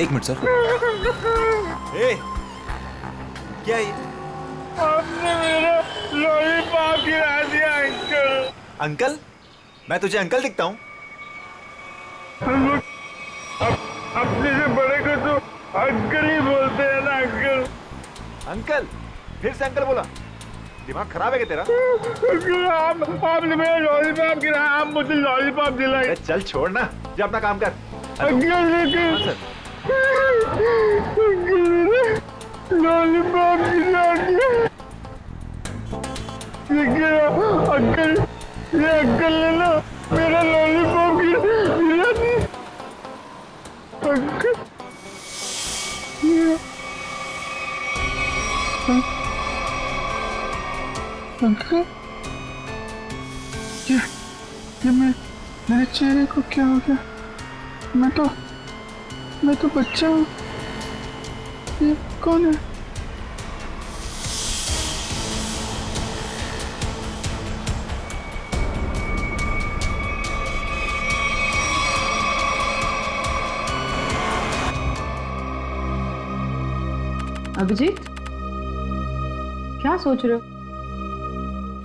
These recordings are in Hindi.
एक मिनट सर। ए, क्या है? आपने मेरा लॉलीपॉप गिरा दिया अंकल। अंकल? मैं तुझे अंकल दिखता हूँ? हम लोग अपने से बड़े को तो अंकल ही बोलते हैं ना अंकल। अंकल? फिर से अंकल बोला? दिमाग खराब है क्या तेरा? अंकल आपने मेरा लॉलीपॉप गिराया, आप मुझे लॉलीपॉप दिलाइए। चल छोड़ ना, जा अपना काम कर। अंकल लेकिन हाँ, सर। अंकल मेरा लॉलीपॉप गिरा दिया। ये गिरा अंकल, ये अंकल ने ना मेरा लॉलीपॉप गिरा दिया। अंकल अंकल ये मेरे चेहरे को क्या हो गया? मैं तो बच्चा हूँ। ये कौन है? अभिजीत, क्या सोच रहे हो?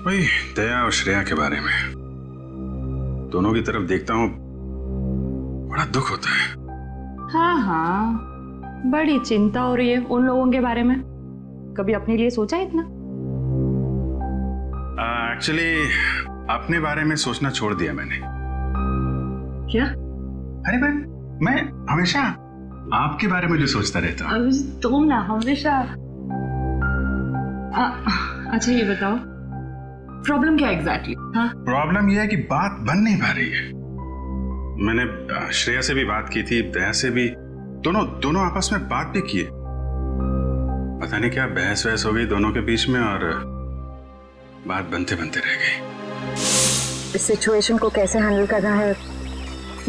वही दया और श्रेया के बारे में। दोनों की तरफ देखता हूँ, बड़ा दुख होता है। हाँ, बड़ी चिंता हो रही है उन लोगों के बारे में। कभी अपने लिए सोचा इतना? एक्चुअली अपने बारे में सोचना छोड़ दिया मैंने। क्या? अरे मैं हमेशा आपके बारे में जो सोचता रहता हूँ। अभिजीत, तुम ना हमेशा। अच्छा ये बताओ, प्रॉब्लम क्या एग्जैक्टली? हाँ, प्रॉब्लम यह है कि बात बन नहीं पा रही है। मैंने श्रेया से भी बात की थी, दया से भी, दोनों आपस में बात भी किए। पता नहीं क्या बहस वहस हो गई दोनों के बीच में और बात बनते बनते रह गई। इस सिचुएशन को कैसे हैंडल करना है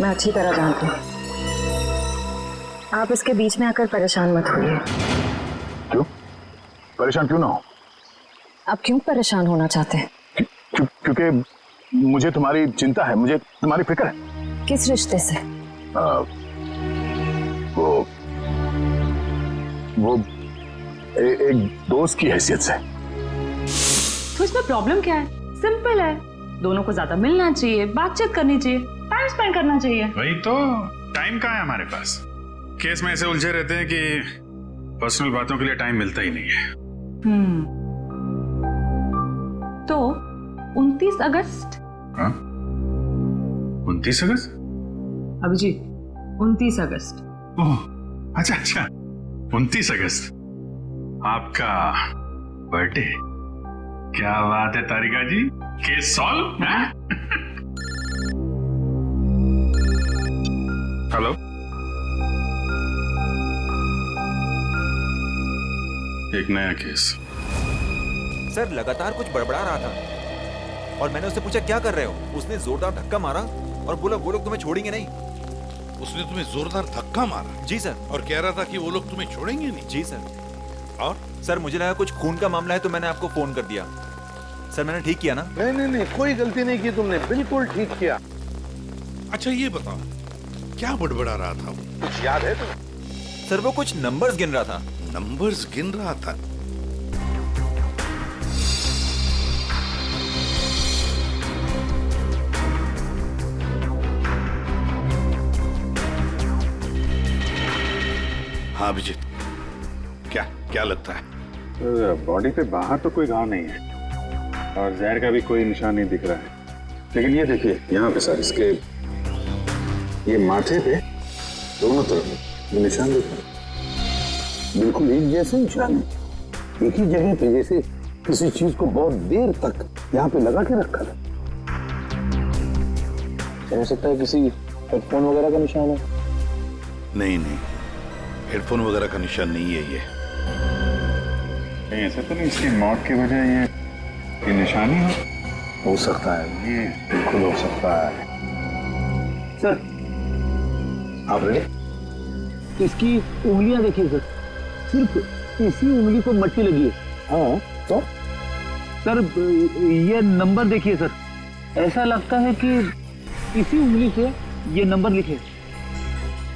मैं अच्छी तरह जानती हूँ। आप इसके बीच में आकर परेशान मत होइए। क्यों? परेशान क्यों ना हो? आप क्यों परेशान होना चाहते हैं? क्योंकि मुझे तुम्हारी चिंता है, मुझे तुम्हारी फिक्र है। किस रिश्ते से? वो एक दोस्त की हैसियत से। तो इसमें प्रॉब्लम क्या है? सिंपल है, दोनों को ज्यादा मिलना चाहिए, बातचीत करनी चाहिए, टाइम स्पेंड करना चाहिए। वही तो, टाइम कहाँ है हमारे पास? केस में ऐसे उलझे रहते हैं कि पर्सनल बातों के लिए टाइम मिलता ही नहीं है। तो 29 अगस्त? हाँ? 29 अगस्त? अभिजीत, 29 अगस्त। ओह, अच्छा 29 अगस्त आपका बर्थडे। क्या बात है तारिका जी, केस सॉल्व है? हेलो, एक नया केस। सर लगातार कुछ बड़बड़ा रहा था और मैंने उससे पूछा क्या कर रहे हो? उसने जोरदार धक्का मारा और बोला वो लोग तुम्हें छोड़ेंगे नहीं। उसने तुम्हें जोरदार धक्का मारा? जी सर। और कह रहा था कि वो लोग तुम्हें छोड़ेंगे नहीं? जी सर। और सर मुझे लगा कुछ खून का मामला है तो मैंने आपको फोन कर दिया। सर मैंने ठीक किया ना? नहीं, कोई गलती नहीं की तुमने, बिल्कुल ठीक किया। अच्छा ये बताओ, क्या बड़बड़ा रहा था वो? कुछ याद है तुम्हें? सर वो कुछ नंबर्स गिन रहा था। नंबर्स गिन रहा था? हाँ अभिजीत, क्या लगता है? बॉडी पे बाहर तो कोई घाव नहीं है और जहर का भी कोई निशान नहीं दिख रहा है, लेकिन ये देखिए यहाँ पे सर, इसके ये माथे पे दोनों तरफ ये निशान दिख रहा है। बिल्कुल एक जैसे निशान है, एक ही जगह पे, जैसे किसी चीज को बहुत देर तक यहाँ पे लगा के रखा था। हो सकता है किसी हेडफोन वगैरह का निशान है। नहीं, हेडफोन वगैरह का निशान नहीं है ये। नहीं ऐसा तो नहीं इसकी मौत की वजह ये निशानी हो सकता है, ये बिल्कुल हो सकता है। सर आप रेडी? इसकी उंगलियां देखिए सर, सिर्फ इसी उंगली को मट्टी लगी है। हाँ तो सर ये नंबर देखिए सर, ऐसा लगता है कि इसी उंगली से ये नंबर लिखे।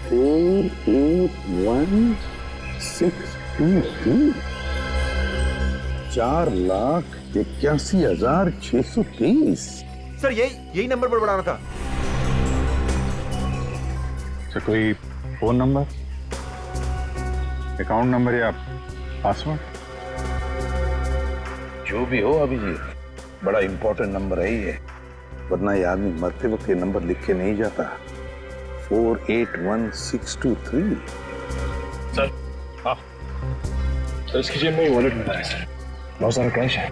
481623 4,81,630। सर यही नंबर बड़बड़ा रहा था। अच्छा, कोई फोन नंबर, अकाउंट नंबर या पासवर्ड? जो भी हो अभिजीत, बड़ा इंपॉर्टेंट नंबर है ये, वरना ये आदमी मरते वक्त ये नंबर लिख के नहीं जाता। 481623। सर हाँ सर, इसकी जेब में वॉलेट मिला है सर, बहुत सारा कैश है।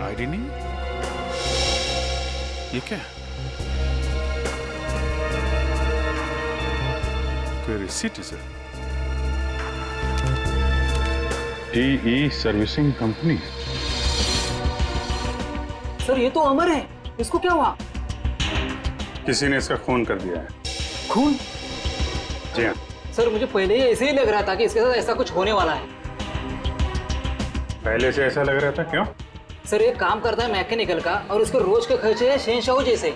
आईडी नहीं, ये क्या है? कोई रिसीट है sir? TE servicing company. Sir ये तो अमर है, इसको क्या हुआ? किसी ने इसका खून कर दिया है। खून? जी हाँ। सर मुझे पहले ही ऐसे ही लग रहा था कि इसके साथ ऐसा कुछ होने वाला है। पहले से ऐसा लग रहा था, क्यों? सर ये काम करता है मैकेनिकल का और उसके रोज के खर्चे है शहंशाह जैसे।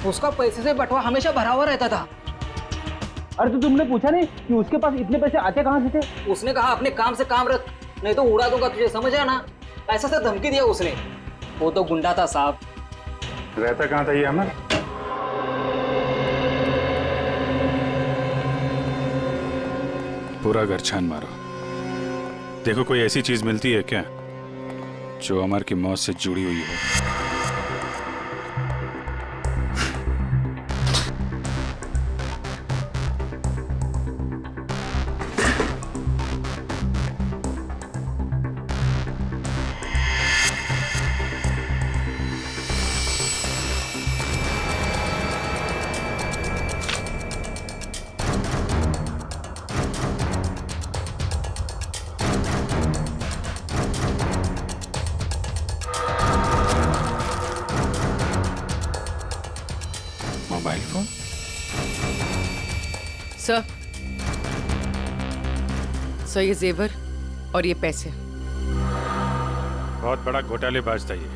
उसका पैसे से बटवा हमेशा भरा हुआ रहता था। अरे तो तुमने पूछा नहीं कि उसके पास इतने पैसे आते कहाँ से थे? उसने कहा अपने काम से काम रख, नहीं तो उड़ा दूंगा तुझे, समझ आया ना? ऐसा से धमकी दिया उसने। वो तो गुंडा था साहब। रहता कहाँ था ये अमर? पूरा घर छान मारो, देखो कोई ऐसी चीज मिलती है क्या जो अमर की मौत से जुड़ी हुई हो। Mobile phone? सर ये जेवर और ये पैसे। बहुत बड़ा घोटालेबाज था ये।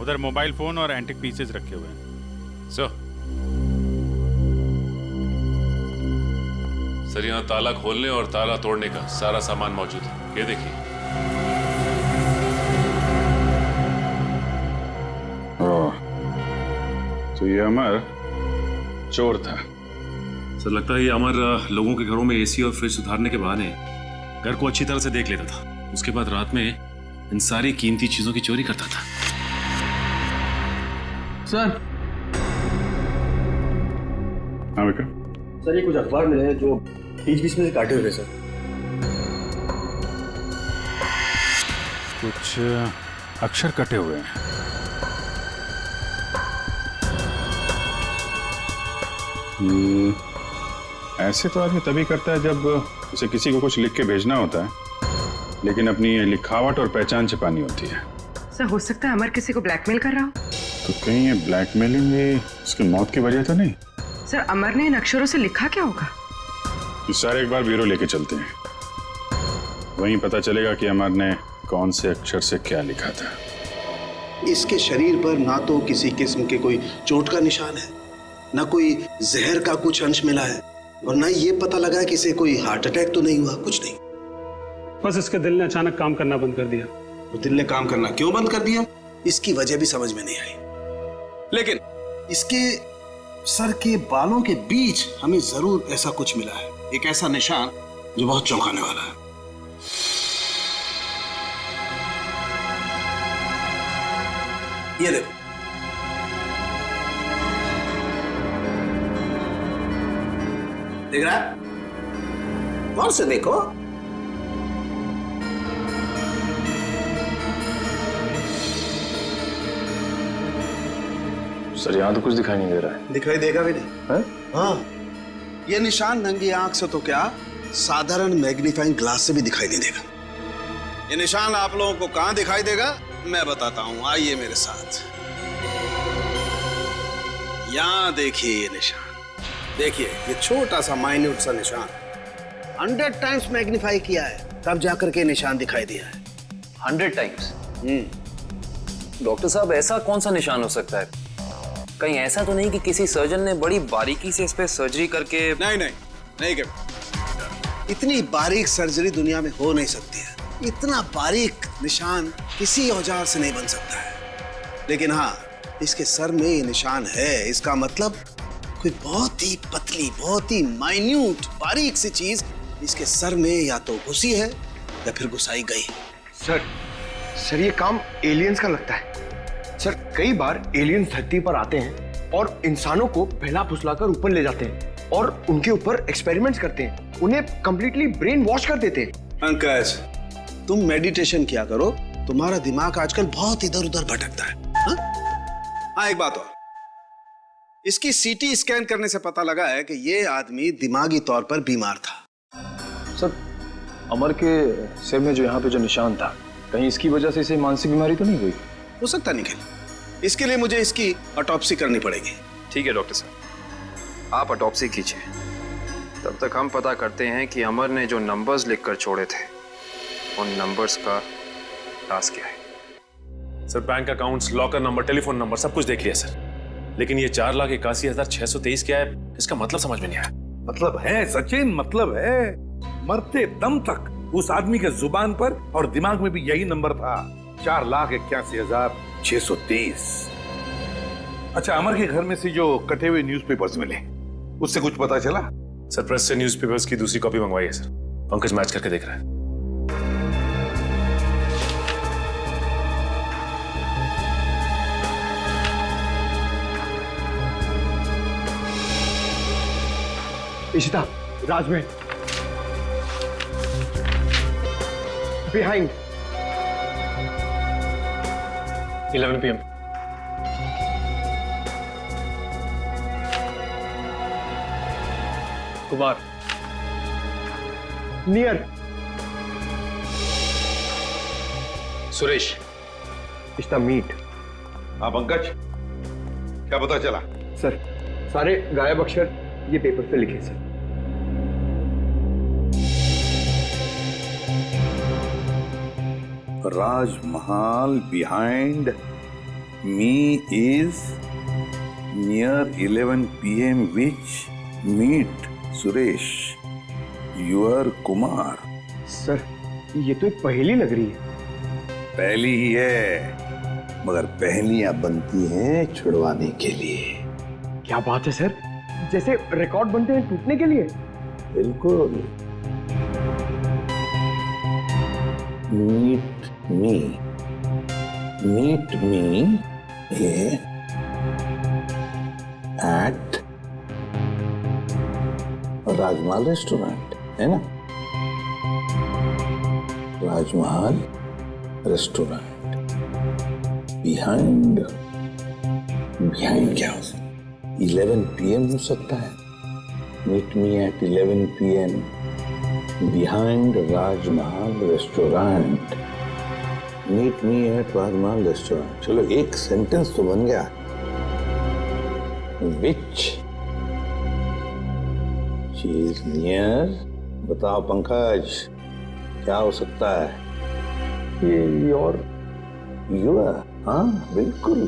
उधर मोबाइल फोन और एंटिक पीसेस रखे हुए हैं। सर यहाँ ताला खोलने और ताला तोड़ने का सारा सामान मौजूद है, ये देखिए। तो ये अमर चोर था। सर लगता है ये अमर लोगों के घरों में एसी और फ्रिज सुधारने के बहाने घर को अच्छी तरह से देख लेता था। उसके बाद रात में इन सारी कीमती चीजों की चोरी करता था। सर हाँ विक्रम। सर ये कुछ अखबार मिले हैं जो बीच बीच में से काटे हुए सर। कुछ अक्षर कटे हुए हैं। ऐसे तो आदमी तभी करता है जब उसे किसी को कुछ लिख के भेजना होता है, लेकिन अपनी लिखावट और पहचान छिपानी होती है। सर हो सकता है अमर किसी को ब्लैकमेल कर रहा हो। तो कहीं ये ब्लैकमेलिंग भी उसकी मौत की वजह तो नहीं? सर अमर ने इन अक्षरों से लिखा क्या होगा? ये सारे एक बार ब्यूरो लेके चलते हैं, वहीं पता चलेगा कि अमर ने कौन से अक्षर से क्या लिखा था। इसके शरीर पर ना तो किसी किस्म के कोई चोट का निशान है, ना कोई जहर का कुछ अंश मिला है, और ना ये पता लगा कि इसे कोई हार्ट अटैक तो नहीं हुआ, कुछ नहीं। बस इसके दिल ने अचानक काम करना बंद कर दिया। तो दिल ने काम करना क्यों बंद कर दिया, इसकी वजह भी समझ में नहीं आई। लेकिन इसके सर के बालों के बीच हमें जरूर ऐसा कुछ मिला है, एक ऐसा निशान जो बहुत चौंकाने वाला है। ये देखो, देख रहा है? गौर से देखो। सर यहाँ तो कुछ दिखाई नहीं दे रहा है। दिखाई देगा भी नहीं है? हाँ, ये निशान नंगी आंख से तो क्या, साधारण मैग्नीफाइंग ग्लास से भी दिखाई नहीं देगा। ये निशान आप लोगों को कहां दिखाई देगा मैं बताता हूं, आइए मेरे साथ। यहां देखिए ये निशान, देखिए ये छोटा सा माइन्यूट सा निशान 100 टाइम्स मैग्नीफाई किया है, तब जाकर के निशान दिखाई दिया है। 100 टाइम्स? डॉक्टर साहब ऐसा कौन सा निशान हो सकता है? कहीं ऐसा तो नहीं कि किसी सर्जन ने बड़ी बारीकी से इस पे सर्जरी करके? नहीं नहीं नहीं कैप्टन, इतनी बारीक सर्जरी दुनिया में हो नहीं सकती है। इतना बारीक निशान किसी औजार से नहीं बन सकता है। लेकिन हाँ, इसके सर में ये निशान है, इसका मतलब कोई बहुत ही पतली, बहुत ही माइन्यूट, बारीक सी चीज इसके सर में या तो घुसी है या फिर घुसाई गई। सर ये काम एलियंस का लगता है। सर कई बार एलियंस धरती पर आते हैं और इंसानों को बहला फुसलाकर ऊपर ले जाते हैं और उनके ऊपर एक्सपेरिमेंट्स करते हैं, उन्हें कंप्लीटली ब्रेन वॉश कर देते हैं। पंकज, तुम मेडिटेशन किया करो, तुम्हारा दिमाग आजकल बहुत इधर उधर भटकता है। हाँ, एक बात और, इसकी सीटी स्कैन करने से पता लगा है कि ये आदमी दिमागी तौर पर बीमार था। सर अमर के सिर में जो यहाँ पे जो निशान था, कहीं इसकी वजह से इसे मानसिक बीमारी तो नहीं हुई? हो सकता निखिल, इसके लिए मुझे इसकी ऑटोप्सी करनी पड़ेगी। ठीक है डॉक्टर साहब, आप ऑटोप्सी कीजिए। तब तक हम पता करते हैं कि अमर ने जो नंबर्स लिखकर छोड़े थे, उन नंबर्स का राज क्या है। Sir bank accounts, locker number, telephone number सब कुछ देख लिया सर, लेकिन ये 4,81,623 क्या है, इसका मतलब समझ में नहीं आया। मतलब है सचिन, मतलब है। मरते दम तक उस आदमी के जुबान पर और दिमाग में भी यही नंबर था, 4,81,623। अच्छा, अमर के घर में से जो कटे हुए न्यूज़पेपर्स मिले, उससे कुछ पता चला? सर प्रेस से न्यूज़पेपर्स की दूसरी कॉपी मंगवाई है सर, पंकज मैच करके देख रहा है। Ishita, Rajmahal, behind 11 PM। Kumar, near Suresh, Ishita, meet. हाँ पंकज, क्या पता चला? सर सारे गायब अक्षर ये पेपर पे लिखे sir. Rajmahal behind me is near 11 PM which meet Suresh, your Kumar। Sir ये तो एक पहेली लग रही है। पहली ही है, मगर पहेलियां बनती हैं छुड़वाने के लिए। क्या बात है सर, जैसे रिकॉर्ड बनते हैं टूटने के लिए। बिल्कुल। Meet me here at Rajmahal restaurant, है ना? राजमहल रेस्टोरेंट बिहाइंड क्या हो सकता है? 11 PM हो सकता है। Meet me at 11 PM behind Rajmahal restaurant. Meet me at Rajmahal restaurant. चलो एक सेंटेंस तो बन गया। विच चीज नियर, बताओ पंकज, क्या हो सकता है? ये योर। हाँ बिल्कुल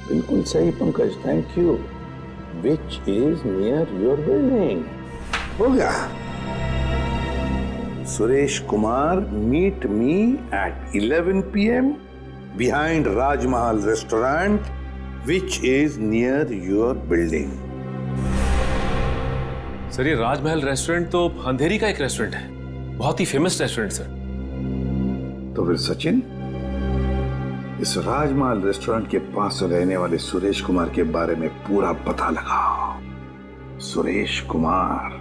बिल्कुल सही Pankaj, thank you. Which is near your building. हो गया। Suresh Kumar, meet me at 11 PM behind Rajmahal restaurant which is near your building। Sir ये राजमहल रेस्टोरेंट तो अंधेरी का एक रेस्टोरेंट है, बहुत ही फेमस रेस्टोरेंट सर। तो फिर सचिन, इस राजमहल रेस्टोरेंट के पास रहने वाले सुरेश कुमार के बारे में पूरा पता लगाओ। सुरेश कुमार।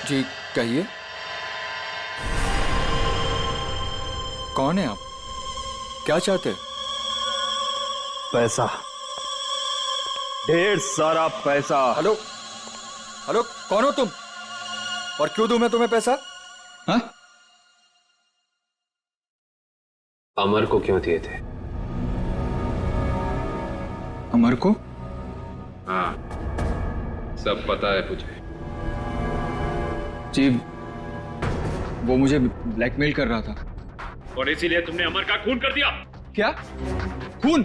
जी कहिए, कौन है आप? क्या चाहते? पैसा, ढेर सारा पैसा। हेलो हेलो, कौन हो तुम और क्यों दूं मैं तुम्हें पैसा? हाँ? अमर को क्यों दिए थे? अमर को? हाँ, सब पता है मुझे। जी, वो मुझे ब्लैकमेल कर रहा था। और इसीलिए तुमने अमर का खून कर दिया? क्या? खून?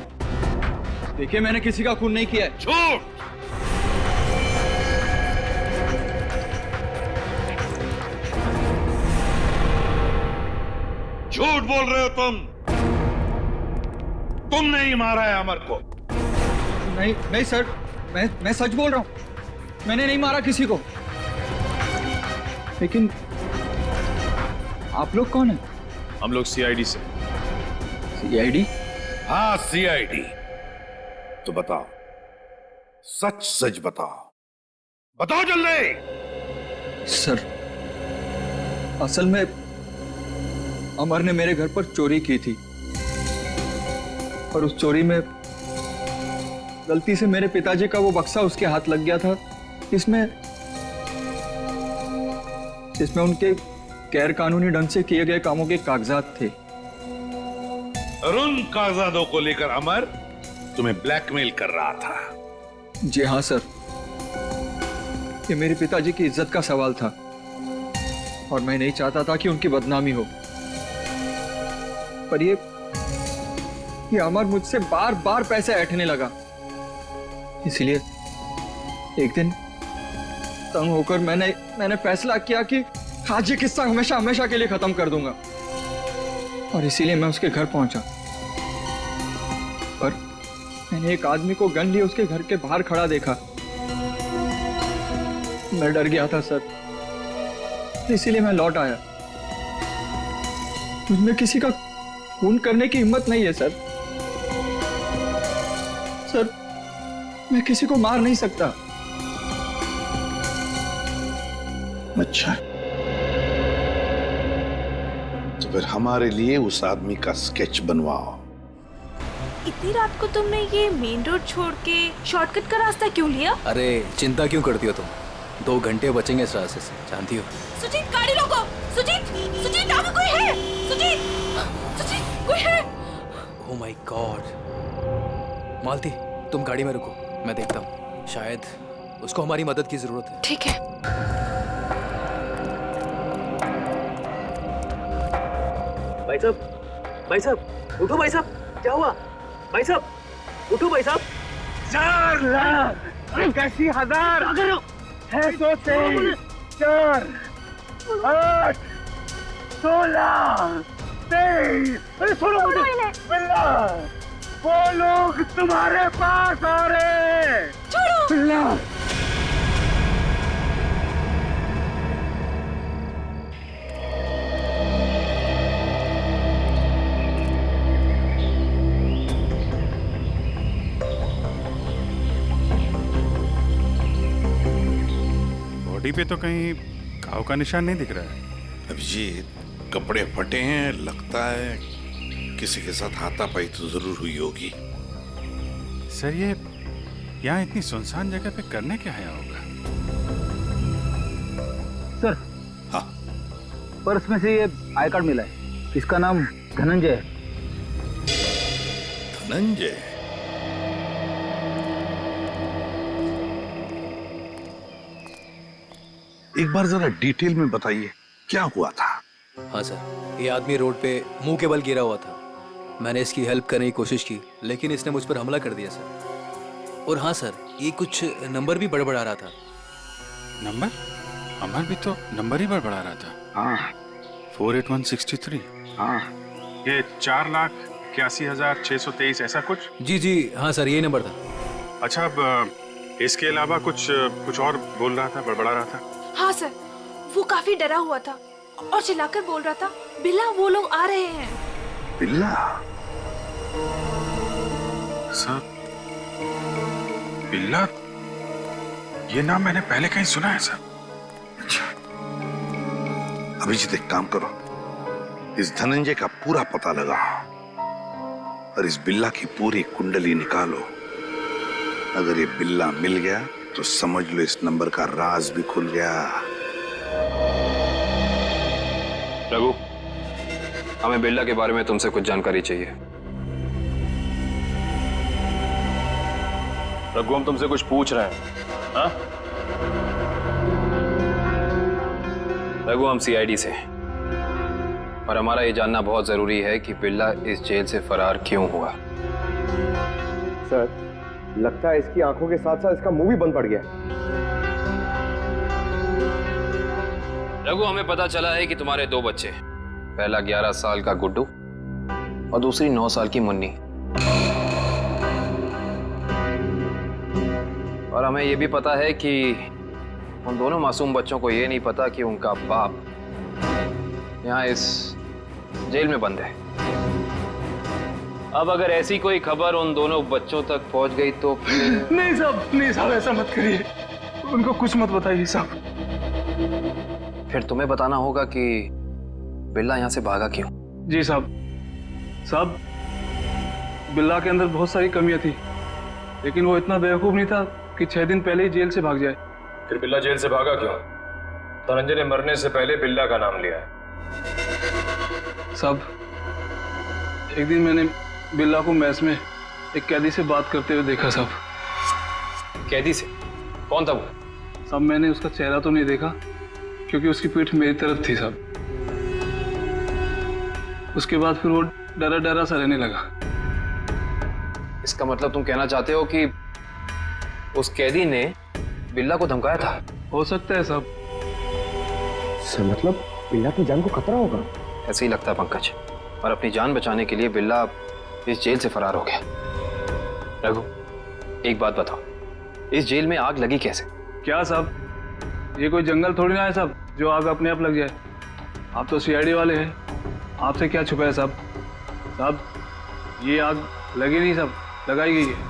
देखिए, मैंने किसी का खून नहीं किया है। झूठ! झूठ बोल रहे हो तुम। तुमने ही मारा है अमर को। नहीं नहीं सर, मैं सच बोल रहा हूं। मैंने नहीं मारा किसी को। लेकिन आप लोग कौन हैं? हम लोग सीआईडी से। सीआईडी? हाँ, सीआईडी। तो बताओ, सच सच बताओ, बताओ जल्दी। सर, असल में अमर ने मेरे घर पर चोरी की थी और उस चोरी में गलती से मेरे पिताजी का वो बक्सा उसके हाथ लग गया था जिसमें उनके गैर कानूनी ढंग से किए गए कामों के कागजात थे। और उन कागजातों को लेकर अमर तुम्हें ब्लैकमेल कर रहा था। जी हाँ सर, ये मेरे पिताजी की इज्जत का सवाल था और मैं नहीं चाहता था कि उनकी बदनामी हो। पर ये अमर मुझसे बार बार पैसे ऐंठने लगा। इसलिए एक दिन तंग होकर मैंने फैसला किया कि आज ये किस्सा हमेशा हमेशा के लिए खत्म कर दूंगा। और इसीलिए मैं उसके घर पहुंचा। पर मैंने एक आदमी को गन लिए उसके घर के बाहर खड़ा देखा। मैं डर गया था सर, इसीलिए मैं लौट आया। मुझमें किसी का खून करने की हिम्मत नहीं है सर। मैं किसी को मार नहीं सकता। अच्छा, तो फिर हमारे लिए उस आदमी का स्केच बनवाओ। इतनी रात को तुमने ये मेन रोड छोड़ के शॉर्टकट का रास्ता क्यों लिया? अरे चिंता क्यों करती हो तुम? 2 घंटे बचेंगे इस रास्ते से, जानती हो। सुजीत, गाड़ी रोको। सुजीत आगे कोई है? सुजीत कोई है? Oh my God. मालती, तुम गाड़ी में रुको, मैं देखता हूँ। शायद उसको हमारी मदद की जरूरत है। ठीक है। भाई साहब, उठो भाई साहब, क्या हुआ? भाई साहब, उठो भाई साहब। 4 लाख 81,000 है 4 8 16 23। अरे सुनो मुझे, बिल्ला, वो लोग तुम्हारे पास आ रहे। छोड़ो बिल्ला। बॉडी पे तो कहीं घाव का निशान नहीं दिख रहा है। अभिजीत, कपड़े फटे हैं, लगता है किसी के साथ हाथापाई तो जरूर हुई होगी। सर, ये यहाँ इतनी सुनसान जगह पे करने क्या आया होगा? सर, हाँ, पर्स में से ये आई कार्ड मिला है। इसका नाम धनंजय है। धनंजय? एक बार जरा डिटेल में बताइए, क्या हुआ था? हाँ सर, ये आदमी रोड पे मुंह के बल गिरा हुआ था। मैंने इसकी हेल्प करने की कोशिश की, लेकिन इसने मुझ पर हमला कर दिया सर। और हाँ सर, ये कुछ नंबर भी बड़बड़ा रहा था। नंबर? अमर भी तो नंबर ही बड़बड़ा रहा था। हाँ, 48163। हाँ, ये 4,81,623 ऐसा कुछ? जी हाँ सर, यही नंबर था। अच्छा, अब इसके अलावा कुछ और बोल रहा था, बड़बड़ा रहा था? हाँ सर, वो काफी डरा हुआ था और चिल्लाकर बोल रहा था, बिल्ला वो लोग आ रहे हैं। बिल्ला? सर, बिल्ला, ये नाम मैंने पहले कहीं सुना है सर। अच्छा, अभिजीत एक काम करो, इस धनंजय का पूरा पता लगाओ और इस बिल्ला की पूरी कुंडली निकालो। अगर ये बिल्ला मिल गया तो समझ लो इस नंबर का राज भी खुल गया। रघु, हमें बिल्ला के बारे में तुमसे कुछ जानकारी चाहिए। रघु, हम तुमसे कुछ पूछ रहे हैं। हाँ? रघु, हम सीआईडी से हैं और हमारा ये जानना बहुत जरूरी है कि बिल्ला इस जेल से फरार क्यों हुआ। सर, लगता है इसकी आंखों के साथ साथ इसका मुंह भी बंद पड़ गया। रघु, हमें पता चला है कि तुम्हारे 2 बच्चे, पहला 11 साल का गुड्डू और दूसरी 9 साल की मुन्नी, और हमें यह भी पता है कि उन दोनों मासूम बच्चों को यह नहीं पता कि उनका बाप यहाँ इस जेल में बंद है। अब अगर ऐसी कोई खबर उन दोनों बच्चों तक पहुंच गई तो फिर... नहीं साहब, ऐसा मत करिए, उनको कुछ मत बताइए साहब। फिर तुम्हें बताना होगा कि बिल्ला यहाँ से भागा क्यों। जी साहब, बिल्ला के अंदर बहुत सारी कमियां थी, लेकिन वो इतना बेवकूफ नहीं था कि 6 दिन पहले ही जेल से भाग जाए। फिर बिल्ला जेल से भागा क्यों? धनंजय ने मरने से पहले बिल्ला का नाम लिया है। साहब, एक दिन मैंने बिल्ला को मैस में एक कैदी से बात करते हुए देखा साहब। कैदी से? कौन था वो? साहब, मैंने उसका चेहरा तो नहीं देखा क्योंकि उसकी पीठ मेरी तरफ थी साहब। उसके बाद फिर वो डरा डरा सा रहने लगा। इसका मतलब तुम कहना चाहते हो कि उस कैदी ने बिल्ला को धमकाया था? हो सकता है साहब। सर, मतलब बिल्ला की जान को खतरा होगा? ऐसे ही लगता है पंकज, और अपनी जान बचाने के लिए बिल्ला इस जेल से फरार हो गया। रघु, एक बात बताओ, इस जेल में आग लगी कैसे? क्या साहब, ये कोई जंगल थोड़ी ना है साहब जो आग अपने आप लग जाए। आप तो सीआईडी वाले हैं, आपसे क्या छुपा है साहब? साहब, ये आग लगी नहीं साहब, लगाई गई है।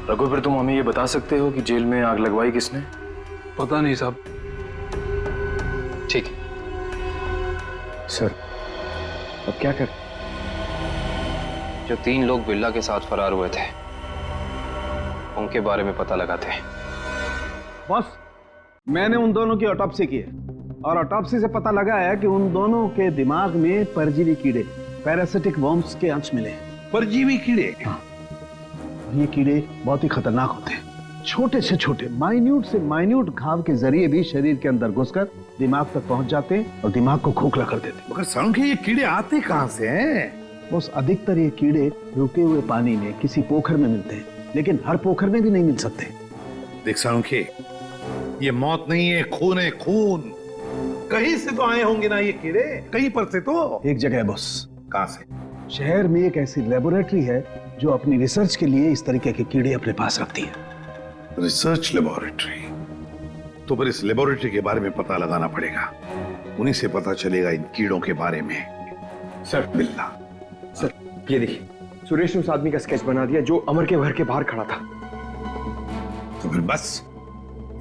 रघु, फिर तुम हमें ये बता सकते हो कि जेल में आग लगवाई किसने? पता नहीं साहब। ठीक। सर, अब क्या करें? जो 3 लोग बिल्ला के साथ फरार हुए थे, उनके बारे में पता लगाते हैं। बॉस, मैंने उन दोनों की ऑटोप्सी की है और ऑटोप्सी से पता लगा है कि उन दोनों के दिमाग में परजीवी कीड़े, पैरासिटिक वर्म्स के अंश मिले हैं। परजीवी कीड़े? हाँ। ये कीड़े बहुत ही खतरनाक होते हैं। छोटे से छोटे, माइन्यूट से माइन्यूट घाव के जरिए भी शरीर के अंदर घुसकर दिमाग तक पहुंच जाते हैं और दिमाग को खोखला कर देते हैं। मगर सांख्य, ये कीड़े आते कहां से हैं? बस अधिकतर ये कीड़े रुके हुए पानी में किसी पोखर में मिलते हैं, लेकिन हर पोखर में भी नहीं मिल सकते। देख सांख्य, ये मौत नहीं है, खून है, खून। कहीं से तो आए होंगे ना ये कीड़े, कहीं पर से तो। एक जगह है बॉस। कहां से? शहर में एक ऐसी लेबोरेटरी है जो अपनी रिसर्च के लिए इस तरीके के कीड़े अपने पास रखती है। Research laboratory? तो फिर इस लेबोरेटरी के बारे में पता लगाना पड़ेगा, उन्हीं से पता चलेगा इन कीड़ों के बारे में। सर, बिल्ला। सर, ये देखिए, सुरेश ने उस आदमी का स्केच बना दिया जो अमर के घर के बाहर खड़ा था। तो फिर बस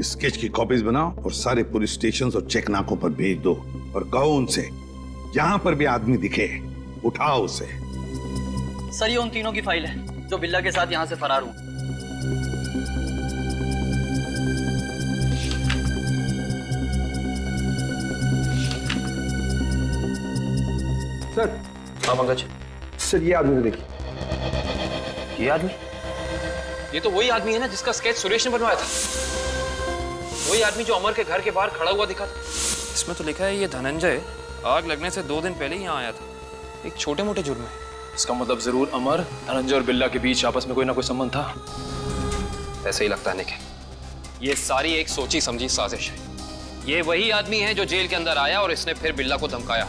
स्केच की कॉपीज बनाओ और सारे पुलिस स्टेशन और चेक नाकों पर भेज दो और कहो उनसे, जहां पर भी आदमी दिखे उठाओ उसे। सर, ये उन तीनों की फाइल है जो बिल्ला के साथ यहाँ से फरार हुए। सर। हाँ पंकज। सर, ये आदमी को देखिए। ये आदमी? ये तो वही आदमी है ना जिसका स्केच सुरेश ने बनवाया था। वही आदमी जो अमर के घर के बाहर खड़ा हुआ दिखा था। इसमें तो लिखा है ये धनंजय आग लगने से 2 दिन पहले ही यहाँ आया था, एक छोटे मोटे जुर्म है। इसका मतलब जरूर अमर, धनंजय और बिल्ला के बीच आपस में कोई ना कोई संबंध था। ऐसे ही लगता है निखिल, ये सारी एक सोची समझी साजिश है। ये वही आदमी है जो जेल के अंदर आया और इसने फिर बिल्ला को धमकाया,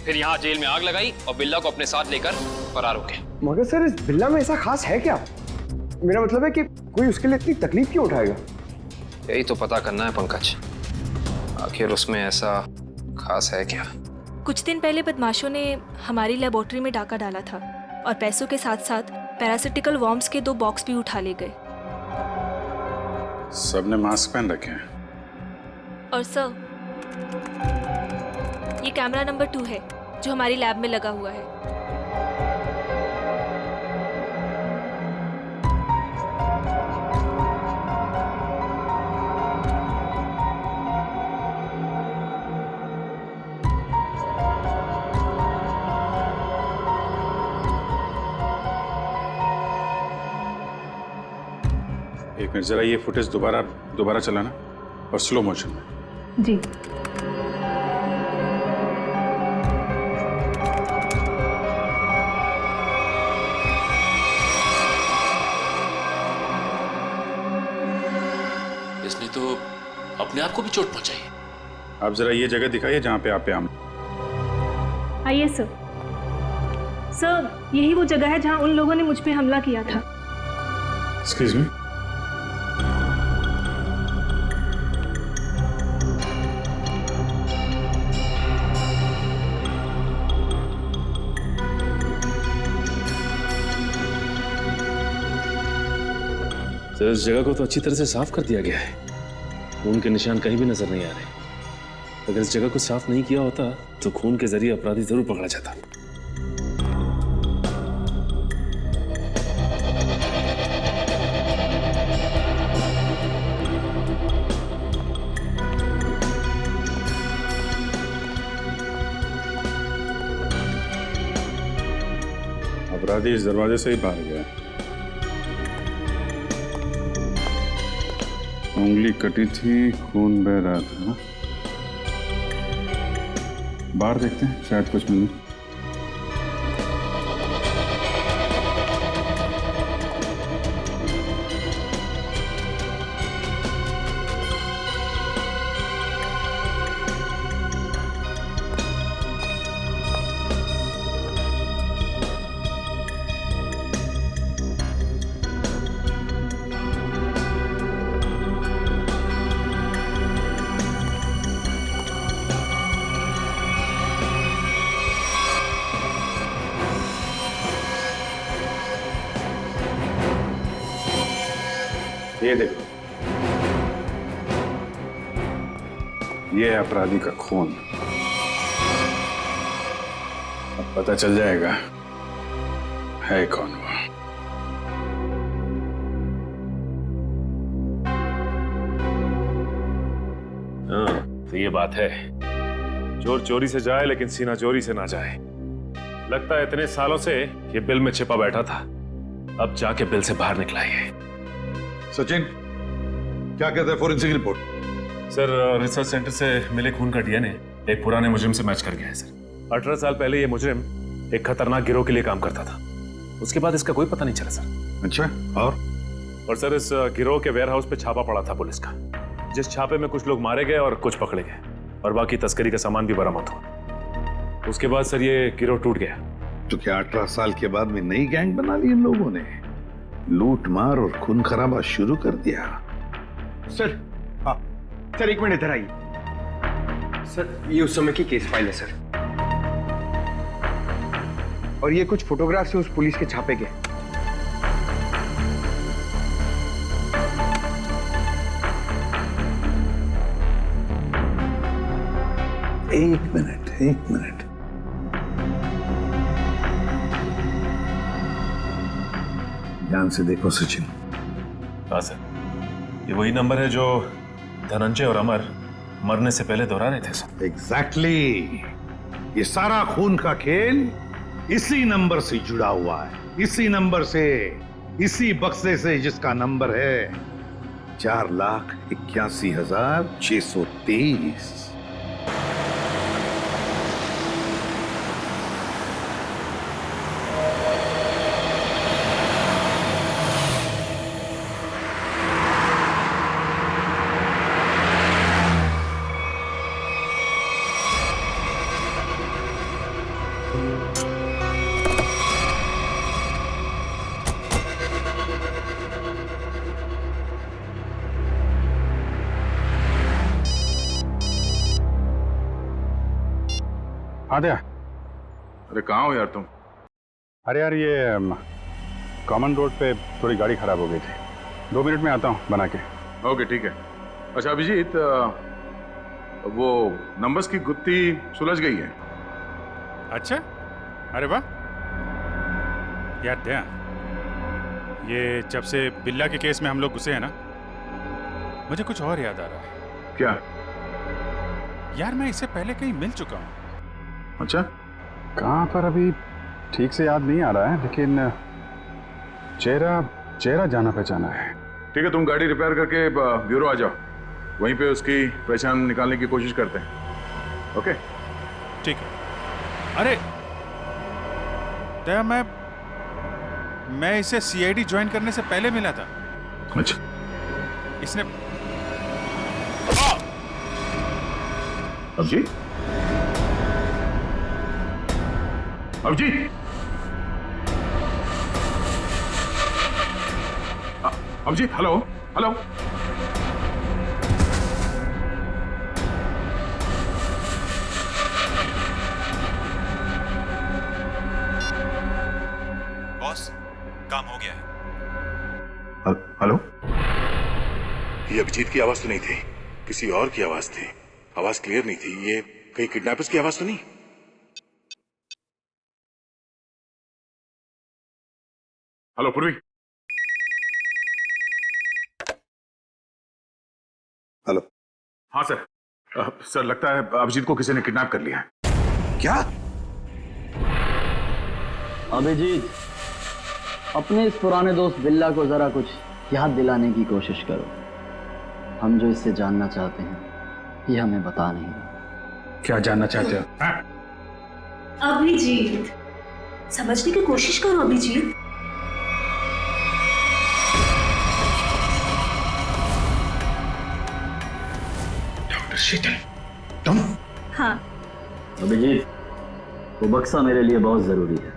फिर यहाँ जेल में आग लगाई और बिल्ला को अपने साथ लेकर फरार हो गया। मगर सर, इस बिल्ला में ऐसा खास है क्या? मेरा मतलब है कि कोई उसके लिए इतनी तकलीफ क्यों उठाएगा? यही तो पता करना है पंकज, आखिर उसमें ऐसा खास है क्या? कुछ दिन पहले बदमाशों ने हमारी लेबोरेटरी में डाका डाला था और पैसों के साथ साथ पैरासिटिकल वर्म्स के 2 बॉक्स भी उठा ले गए। सबने मास्क पहन रखे हैं। और सर, ये कैमरा नंबर 2 है जो हमारी लैब में लगा हुआ है। एक मिनट, जरा ये फुटेज दोबारा चलाना और स्लो मोशन में। जी। इसने तो अपने आप को भी चोट पहुंचाई है। आप जरा ये जगह दिखाइए जहाँ पे आप हम। आइए सर। सर, यही वो जगह है जहां उन लोगों ने मुझ पे हमला किया था। Excuse me. सर, इस जगह को तो अच्छी तरह से साफ कर दिया गया है। खून के निशान कहीं भी नजर नहीं आ रहे। अगर इस जगह को साफ नहीं किया होता तो खून के जरिए अपराधी जरूर पकड़ा जाता। अपराधी इस दरवाजे से ही बाहर गया। उंगली कटी थी, खून बह रहा था। बाहर देखते हैं, शायद कुछ मिले। ये देखो, ये है अपराधी का खून। अब पता चल जाएगा है कौन वो। हाँ, तो ये बात है। चोर चोरी से जाए लेकिन सीना चोरी से ना जाए। लगता है इतने सालों से ये बिल में छिपा बैठा था, अब जाके बिल से बाहर निकला है। सचिन, क्या कहते हैं forensic report? Sir, research centre से मिले खून का डीएनए एक पुराने मुजरिम से मैच कर गया है सर। 18 साल पहले ये मुजरिम एक खतरनाक गिरोह के लिए काम करता था। उसके बाद इसका कोई पता नहीं चला सर। अच्छा, और सर, इस गिरोह के वेयर हाउस पे छापा पड़ा था पुलिस का, जिस छापे में कुछ लोग मारे गए और कुछ पकड़े गए और बाकी तस्करी का सामान भी बरामद हुआ। उसके बाद सर ये गिरोह टूट गया। तो क्या 18 साल के बाद में नई गैंग बना ली इन लोगों ने? लूट मार और खून खराबा शुरू कर दिया। सर, हाँ सर, एक मिनट इधर आइए। सर, ये उस समय की केस फाइल है सर, और ये कुछ फोटोग्राफ से उस पुलिस के छापे गए। एक मिनट। ध्यान से देखो सचिन। हाँ सर, ये वही नंबर है जो धनंजय और अमर मरने से पहले दोहरा रहे थे सर। एग्जैक्टली। ये सारा खून का खेल इसी नंबर से जुड़ा हुआ है, इसी नंबर से, इसी बक्से से जिसका नंबर है 4,81,623। आद्या, अरे कहाँ हो यार तुम? अरे यार, ये कॉमन रोड पे थोड़ी गाड़ी खराब हो गई थी। 2 मिनट में आता हूँ बना के। ओके, ठीक है। अच्छा अभिजीत, वो नंबर्स की गुत्थी सुलझ गई है। अच्छा, अरे वाह यार दया, ये जब से बिल्ला के केस में हम लोग घुसे हैं ना, मुझे कुछ और याद आ रहा है। क्या? यार मैं इससे पहले कहीं मिल चुका हूँ। अच्छा, कहाँ पर अभी ठीक से याद नहीं आ रहा है, लेकिन चेहरा जाना पहचाना है। ठीक है, तुम गाड़ी रिपेयर करके ब्यूरो आ जाओ, वहीं पे उसकी पहचान निकालने की कोशिश करते हैं। ओके, ठीक है। अरे दया, मैं इसे सीआईडी ज्वाइन करने से पहले मिला था। अच्छा। Abhijit, Abhijit, Abhijit, hello hello. Boss, काम हो गया है। हेलो, ये अभिजीत की आवाज तो नहीं थी, किसी और की आवाज थी। आवाज क्लियर नहीं थी। ये कहीं किडनैपर्स की आवाज तो नहीं? हेलो पूर्वी। हेलो। हाँ सर। सर लगता है अभिजीत को किसी ने किडनैप कर लिया है। क्या? अभिजीत, अपने इस पुराने दोस्त बिल्ला को जरा कुछ याद दिलाने की कोशिश करो। हम जो इससे जानना चाहते हैं ये हमें बता नहीं रहा। क्या जानना चाहते हो? अभिजीत, समझने की कोशिश करो अभिजीत। डॉक्टर शीतल, तुम? हाँ। अभिजीत, वो बक्सा मेरे लिए बहुत जरूरी है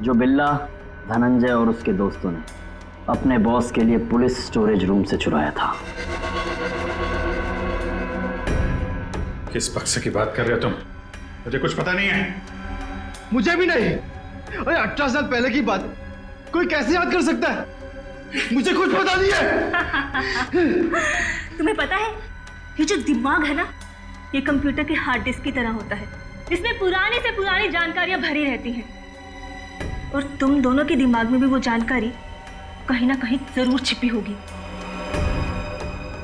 जो बिल्ला, धनंजय और उसके दोस्तों ने अपने बॉस के लिए पुलिस स्टोरेज रूम से चुराया था। किस बक्से की बात कर रहे हो तुम? मुझे कुछ पता नहीं है। मुझे भी नहीं। अरे 18 साल पहले की बात कोई कैसे याद कर सकता है? मुझे कुछ पता नहीं है। तुम्हें पता है, ये जो दिमाग है ना, ये कंप्यूटर के हार्ड डिस्क की तरह होता है, जिसमें पुरानी से पुरानी जानकारियां भरी रहती हैं। और तुम दोनों के दिमाग में भी वो जानकारी कहीं ना कहीं जरूर छिपी होगी।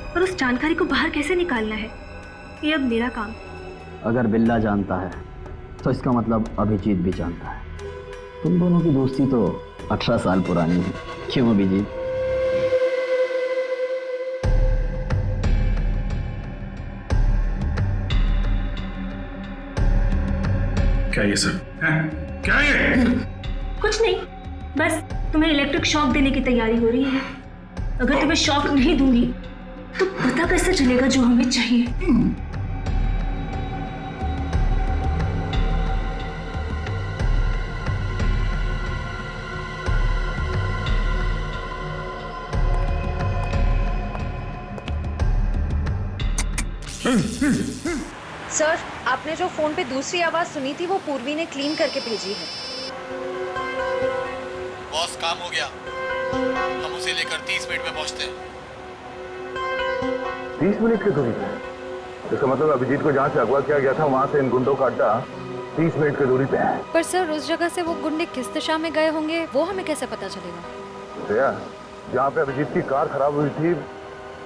और उस जानकारी को बाहर कैसे निकालना है, ये अब मेरा काम। अगर बिल्ला जानता है तो इसका मतलब अभिजीत भी जानता है। तुम दोनों की दोस्ती तो 18 साल पुरानी है, क्यों अभिजीत? क्या ये सर? क्या ये? कुछ नहीं, बस तुम्हें इलेक्ट्रिक शॉक देने की तैयारी हो रही है। अगर तुम्हें शॉक नहीं दूंगी तो पता कैसे चलेगा जो हमें चाहिए? सर, आपने जो फोन पे दूसरी आवाज सुनी थी वो पूर्वी ने क्लीन करके भेजी है। बॉस, काम हो गया। हम उसे लेकर 30 मिनट में पहुंचते हैं। 30 मिनट की दूरी पे? इसका मतलब अभिजीत को जहाँ से अगवा किया गया था वहाँ से इन गुंडों का अड्डा 30 मिनट की दूरी पे है। पर सर, उस जगह से वो गुंडे किस दिशा में गए होंगे वो हमें कैसे पता चलेगा? श्रेया, जहाँ पे अभिजीत की कार खराब हुई थी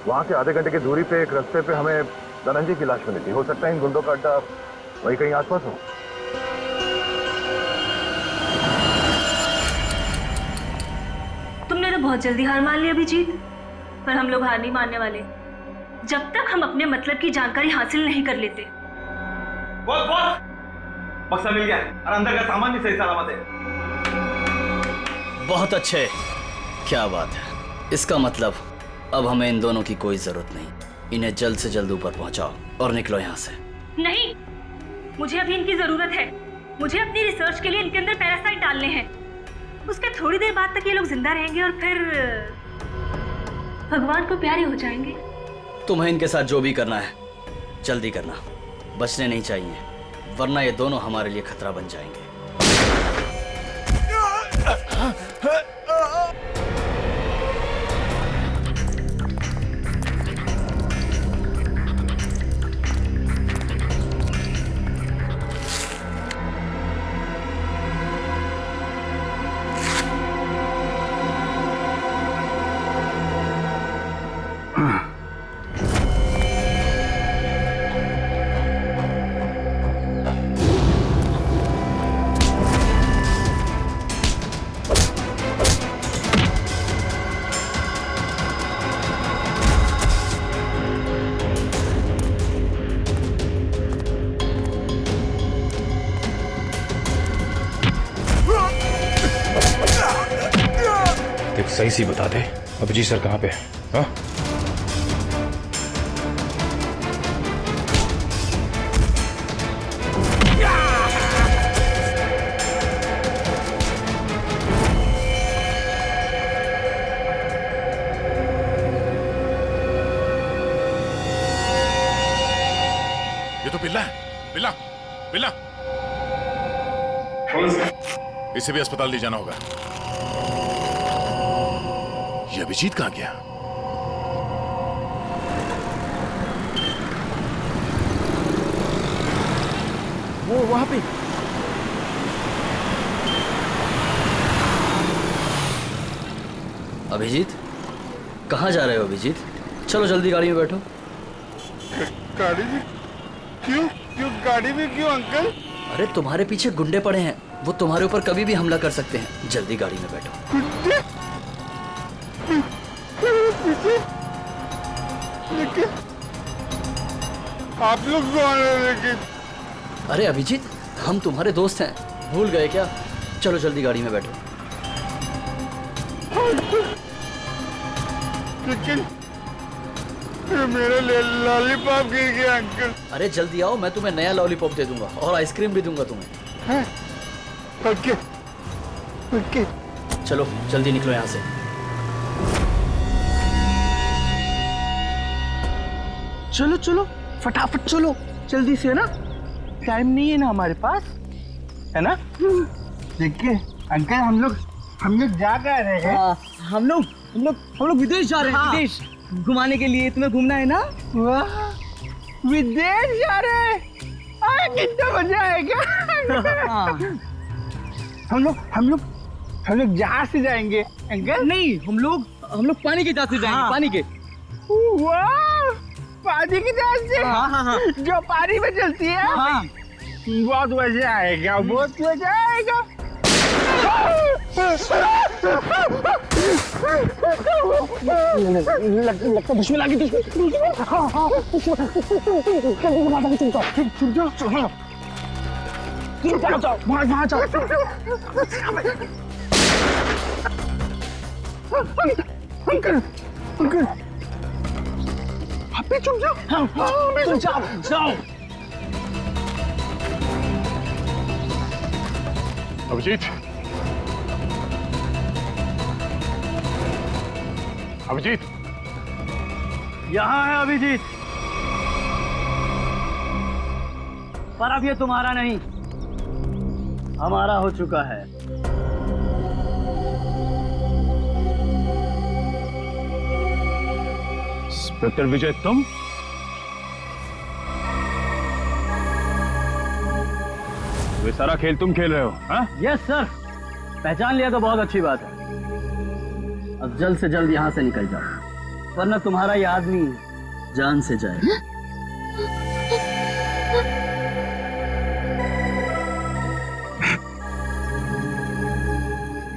वहाँ से आधे घंटे की दूरी पे एक रास्ते पे हमें धनंजय की लाश मिली थी। हो सकता है इन गुंडों का अड्डा वही कहीं आसपास हो। तुमने तो बहुत जल्दी हार मान ली अभिजीत, पर हम लोग हार नहीं मानने वाले जब तक हम अपने मतलब की जानकारी हासिल नहीं कर लेते। बॉस, बॉस, बक्सा मिल गया और अंदर का सामान भी सही सलामत है। बहुत अच्छे, क्या बात है। इसका मतलब अब हमें इन दोनों की कोई जरूरत नहीं। इन्हें जल्द से जल्द ऊपर पहुंचाओ और निकलो यहाँ से। नहीं, मुझे अभी इनकी जरूरत है। मुझे अपनी रिसर्च के लिए इनके अंदर पैरासाइट डालने हैं। उसके थोड़ी देर बाद तक ये लोग जिंदा रहेंगे और फिर भगवान को प्यारे हो जाएंगे। तुम्हें इनके साथ जो भी करना है जल्दी करना, बचने नहीं चाहिए, वरना ये दोनों हमारे लिए खतरा बन जाएंगे। सही सी बता दे अभिजीत सर कहाँ पे है? हाँ? बिल्ला बिल्ला बिल्ला, इसे भी अस्पताल ले जाना होगा। ये अभिजीत कहाँ गया? वो वहां पे। अभिजीत, कहाँ जा रहे हो अभिजीत? चलो जल्दी गाड़ी में बैठो। गाड़ी में क्यों? क्यों गाड़ी में क्यों अंकल? अरे तुम्हारे पीछे गुंडे पड़े हैं, वो तुम्हारे ऊपर कभी भी हमला कर सकते हैं। जल्दी गाड़ी में बैठो। गुंडे? पीछे? लेकिन आप लोग कौन हैं? लेकिन अरे अभिजीत, हम तुम्हारे दोस्त हैं, भूल गए क्या? चलो जल्दी गाड़ी में बैठो। लेकिन मेरा लॉलीपॉप गिर गया अंकल। अरे जल्दी आओ, मैं तुम्हें नया लॉलीपॉप दे दूंगा और आइसक्रीम भी दूंगा तुम्हें। Okay okay. चलो जल्दी निकलो यहाँ से। चलो चलो फटाफट चलो, जल्दी से, है ना? टाइम नहीं है ना हमारे पास, है ना? देखिए अंकल, हम लोग जा रहे हैं। हम लोग विदेश जा रहे हैं। विदेश घुमाने के लिए। तुम्हें घूमना है ना? वाह, विदेश जा रहे हैं। कितना मजा आएगा। हम लोग जहाज से जाएंगे अंकल। नहीं, हम लोग पानी के जहाज से जाएंगे। पानी के। वाह, पानी की जहाज से? हाँ। जो पानी में चलती है? हाँ। बहुत मजा आएगा, बहुत मजा आएगा। लगता दुश्मन आ गई। जाओ, वहाँ जाओ। अंकल आप भी चुप जाओ। जाओ। अभिजीत, अभिजीत, यहाँ है अभिजीत, पर अब ये तुम्हारा नहीं, हमारा हो चुका है। इंस्पेक्टर विजय, तुम? ये सारा खेल तुम खेल रहे हो? हाँ? यस सर, पहचान लिया तो बहुत अच्छी बात है। अब जल्द से जल्द यहाँ से निकल जाओ, वरना तुम्हारा ये आदमी जान से जाएगा।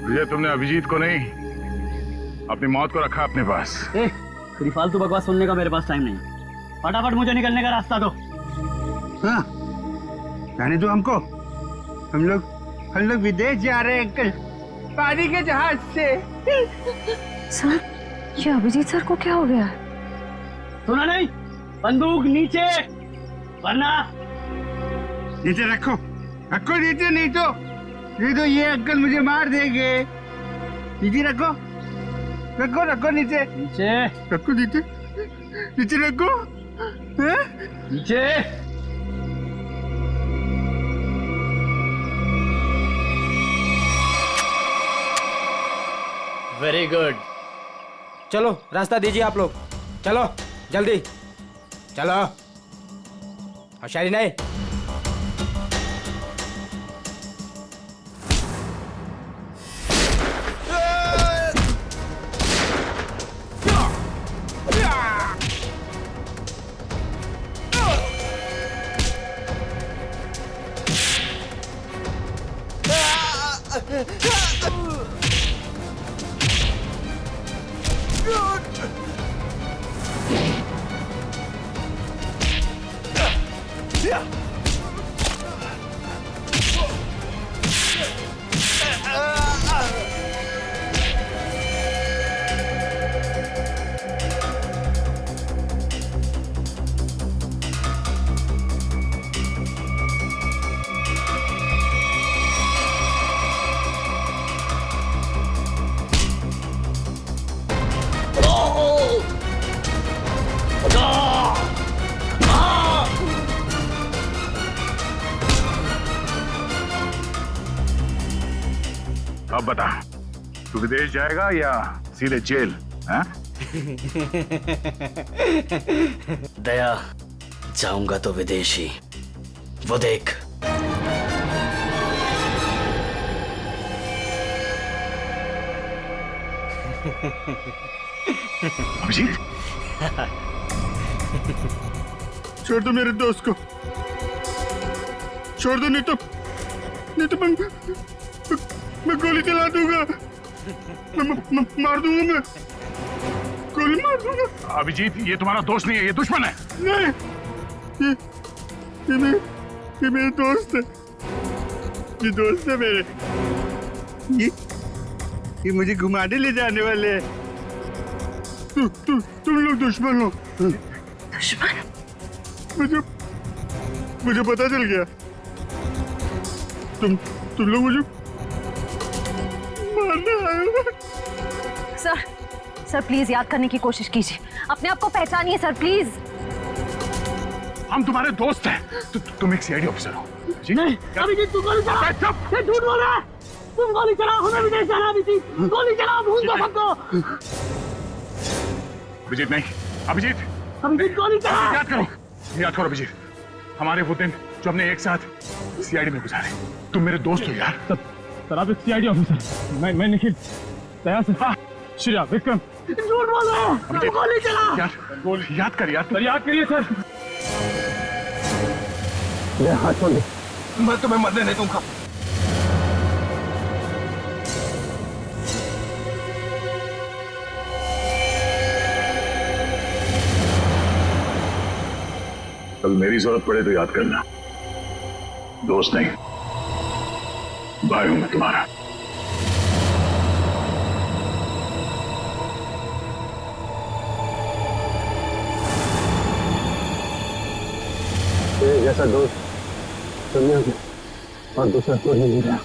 विजय, तुमने अभिजीत को नहीं, अपनी मौत को रखा अपने पास। तेरी फालतू बकवास सुनने का मेरे पास टाइम नहीं। फटाफट मुझे निकलने का रास्ता दो। हाँ, जाने दो हमको। हम लोग विदेश जा रहे हैं अंकल, पानी के जहाज से। सर, ये अभिजीत सर को क्या हो गया? सुना नहीं? बंदूक नीचे, वरना नीचे रखो नीचे, नहीं तो ये अंकल मुझे मार देंगे। नीचे रखो नीचे रखो, नीचे रखो। नीचे। Very good. चलो रास्ता दीजिए आप लोग, चलो जल्दी चलो। होशियारी नहीं। अब बता, तू विदेश जाएगा या सीधे जेल? हाँ? दया, जाऊंगा तो विदेश ही, वो देख। अभिजीत, छोड़ दो मेरे दोस्त को, छोड़ दो, नहीं तो मैं गोली चला दूंगा, मार दूंगा, मैं गोली मार दूंगा। अभिजीत, ये तुम्हारा दोस्त नहीं है, ये दुश्मन है। नहीं, ये मेरे दोस्त है, ये दोस्त है मेरे। ये मुझे घुमाने ले जाने वाले हैं। तुम लोग दुश्मन हो। दुश्मन? मुझे पता चल गया। तुम लोग मुझे मारने आए हो। सर प्लीज याद करने की कोशिश कीजिए, अपने आप को पहचानिए सर, प्लीज। हम तुम्हारे दोस्त हैं। तुम एक सीआईडी ऑफिसर हो। नहीं, अभिजीत तू गोली चला। चुप, ये झूठ बोल रहा है। तुम गोली चलाओ, हमें विदेश जाना। अभिजीत गोली चलाओ, भूल दो सबको। अभिजीत नहीं, अभिजीत गोली चला। याद करो अभिजीत, हमारे वो दिन जो हमने एक साथ सीआईडी में गुजारे। तुम मेरे दोस्त हो यार। सर आप एक सीआईडी ऑफिसर, मैं निखिल, दया से श्रेया, विक्रम। झूठ बोल रहा है। गोली चला यार, गोली याद कर यार। सर याद करिए सर। ले हाथ छोड़ दे, मैं तुम्हें मरने नहीं दूंगा। कल मेरी जरूरत पड़े तो याद करना, दोस्त नहीं, भाई हूं मैं तुम्हारा। जैसा दोस्त दुनिया में और दूसरा कोई नहीं रहा।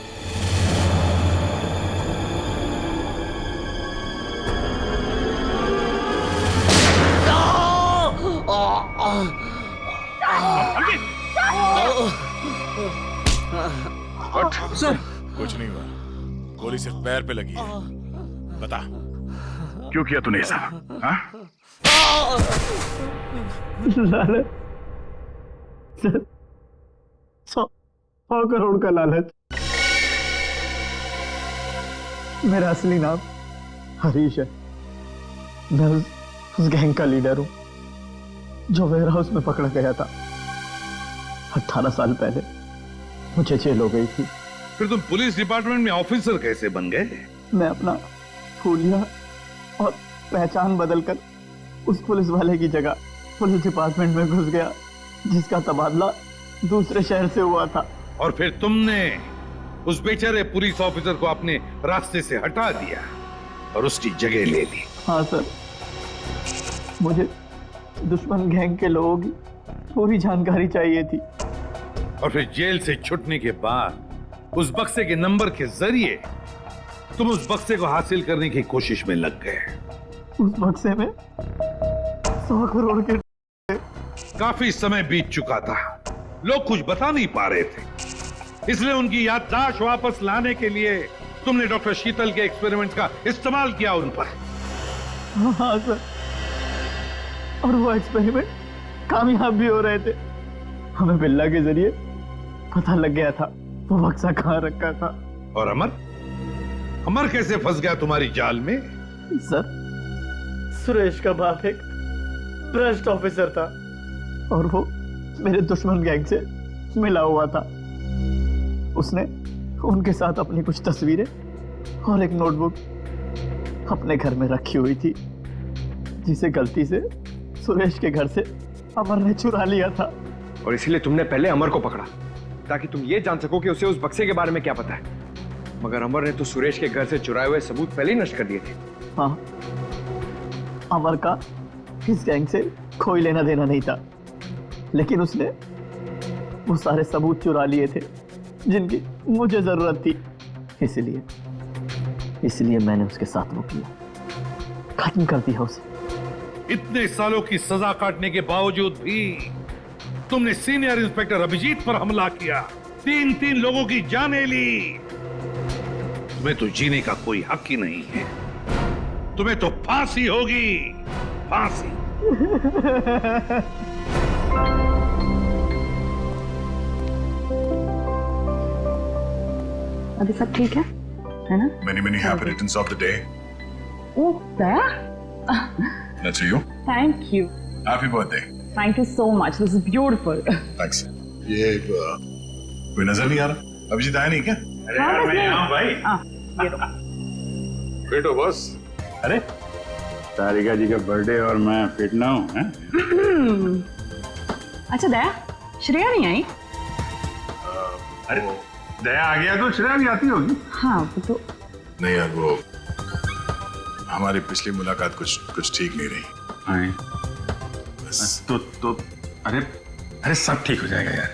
सर कुछ नहीं हुआ, गोली सिर्फ पैर पे लगी है। बता क्यों किया तूने ऐसा? हाँ? लालच सर, 100 करोड़ का लालच। मेरा असली नाम हरीश है। मैं उस गैंग का लीडर हूं जो वेयर हाउस में पकड़ा गया था। 18 साल पहले मुझे जेल हो गई थी। फिर तुम पुलिस डिपार्टमेंट में ऑफिसर कैसे बन गए? मैं अपना हुलिया और पहचान बदलकर उस पुलिस वाले की जगह पुलिस डिपार्टमेंट में घुस गया जिसका तबादला दूसरे शहर से हुआ था। और फिर तुमने उस बेचारे पुलिस ऑफिसर को अपने रास्ते से हटा दिया और उसकी जगह ले ली। हाँ सर, मुझे दुश्मन गैंग के लोगों की पूरी जानकारी चाहिए थी। और फिर जेल से छूटने के बाद उस बक्से के नंबर के जरिए तुम उस बक्से को हासिल करने की कोशिश में लग गए। उस बक्से में 100 करोड़ के काफी समय बीत चुका था, लोग कुछ बता नहीं पा रहे थे, इसलिए उनकी याददाश्त वापस लाने के लिए तुमने डॉक्टर शीतल के एक्सपेरिमेंट का इस्तेमाल किया उन पर। हाँ सर, और वो एक्सपेरिमेंट कामयाब भी हो रहे थे। हमें बिल्ला के जरिए पता लग गया था वो बक्सा कहाँ रखा था। और अमर कैसे फंस गया तुम्हारी जाल में? सर, सुरेश का बाप एक भ्रष्ट ऑफिसर था और वो मेरे दुश्मन गैंग से मिला हुआ था। उसने उनके साथ अपनी कुछ तस्वीरें और एक नोटबुक अपने घर में रखी हुई थी, जिसे गलती से सुरेश के घर से अमर ने चुरा लिया था। और इसीलिए तुमने पहले अमर को पकड़ा ताकि तुम ये जान सको कि उसे उस बक्से के बारे में क्या पता है। मगर अमर ने तो सुरेश के घर से चुराए हुए सबूत पहले ही नष्ट कर दिए थे। हाँ, अमर का इस गैंग से कोई लेना देना नहीं था, लेकिन उसने वो सारे सबूत चुरा लिए थे जिनकी मुझे जरूरत थी। इसलिए मैंने उसके साथ वो किया, खत्म कर दिया उसे। इतने सालों की सजा काटने के बावजूद भी तुमने सीनियर इंस्पेक्टर अभिजीत पर हमला किया, 3 लोगों की जानें ली। तुम्हें तो जीने का कोई हक ही नहीं है। तुम्हें तो फांसी होगी, फांसी। अभी सब ठीक है ना? Many happy returns of the day. Oh, there? That's for you. Thank you. Happy birthday. Thank you so much. This is beautiful. Thanks. ये कोई नजर नहीं आ रहा? अभिजीत आया नहीं क्या? अरे यार मैं यहाँ भाई। ये लो। फिट हो बस? अरे तारिका जी का बर्थडे और मैं फिट ना हूँ, हैं? अच्छा दया, श्रेया नहीं आई? अरे दया आ गया तो श्रेया भी आती होगी। हाँ वो तो नहीं यार, वो हमारी पिछली मुलाकात कुछ ठीक नहीं रही। हाँ तो अरे सब ठीक हो जाएगा यार।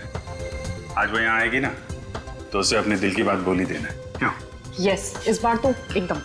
आज वो यहाँ आएगी ना तो उसे अपने दिल की बात बोल ही देना। क्यों? यस, इस बार तो एकदम।